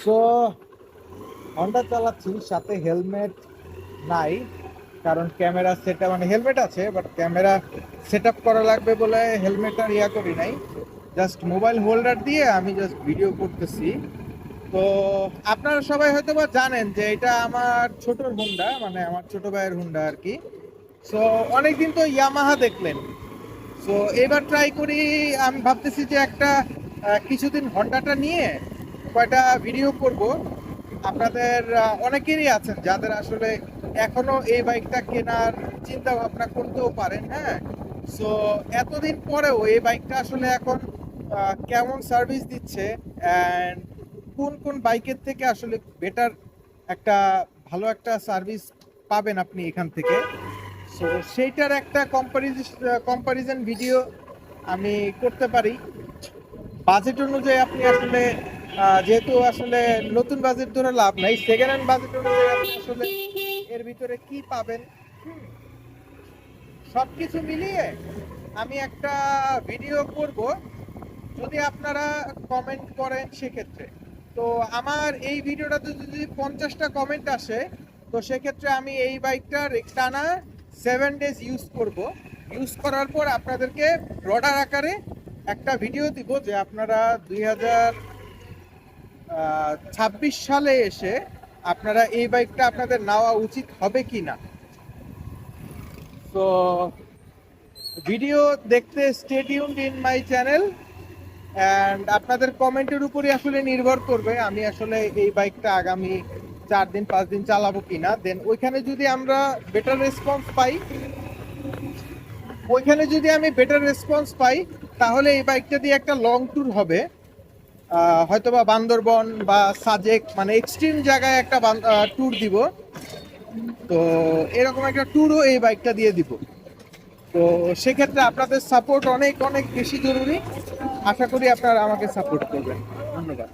So Honda চালাচ্ছি, সাথে helmet নাই, কারণ ক্যামেরা সেট মানে হেলমেট আছে বাট ক্যামেরা সেট আপ করা লাগবে বলে হেলমেট আর করি নাই। জাস্ট মোবাইল হোল্ডার দিয়ে আমি জাস্ট ভিডিও করতেছি। তো আপনারা সবাই হয়তো বা জানেন যে এটা আমার ছোটর হুন্ডা, মানে আমার ছোট ভাইয়ের হুন্ডা আর কি। সো অনেকদিন তো ইয়ামাহা দেখলেন, সো এবার ট্রাই করি। আমি ভাবতেছি যে একটা কিছুদিন হন্ডাটা নিয়ে কয়টা ভিডিও করব। আপনাদের অনেকেরই আছেন যাদের আসলে এখনো এই বাইকটা কেনার চিন্তা ভাবনা করতেও পারেন, হ্যাঁ। সো এতদিন পরেও এই বাইকটা আসলে এখন কেমন সার্ভিস দিচ্ছে অ্যান্ড কোন কোন বাইকের থেকে আসলে বেটার একটা ভালো একটা সার্ভিস পাবেন আপনি এখান থেকে। সো সেইটার একটা কম্পারিজন ভিডিও আমি করতে পারি। বাজেট অনুযায়ী আপনি আসলে যেহেতু আসলে নতুন বাজেট ধরে লাভ নাই, সেকেন্ড হ্যান্ড বাজেট অনুযায়ী আপনি আসলে এর ভিতরে কি পাবেন, সবকিছু মিলিয়ে আমি একটা ভিডিও করব। যদি আপনারা কমেন্ট করেন সেক্ষেত্রে, তো আমার এই ভিডিওটাতে যদি 50টা কমেন্ট আসে, তো সেক্ষেত্রে আমি এই বাইকটার টানা 7 ডেজ ইউজ করব। ইউজ করার পর আপনাদেরকে ব্রডার আকারে একটা ভিডিও দিব যে আপনারা 2026 সালে এসে আপনারা এই বাইকটা আপনাদের নেওয়া উচিত হবে কি না। তো ভিডিও দেখতে stay tuned in my channel, and আপনাদের কমেন্টের উপরই আসলে নির্ভর করবে আমি আসলে এই বাইকটা আগামী 4 দিন 5 দিন চালাবো কিনা। দেন ওইখানে যদি আমরা বেটার রেসপন্স পাই, তাহলে এই বাইকটা দিয়ে একটা লং ট্যুর হবে, হয়তোবা বান্দরবন বা সাজেক, মানে এক্সট্রিম জায়গায় একটা ট্যুর দিব। তো এরকম একটা ট্যুরও এই বাইকটা দিয়ে দিব। তো সেক্ষেত্রে আপনাদের সাপোর্ট অনেক অনেক বেশি জরুরি। আশা করি আপনারা আমাকে সাপোর্ট করবেন। ধন্যবাদ।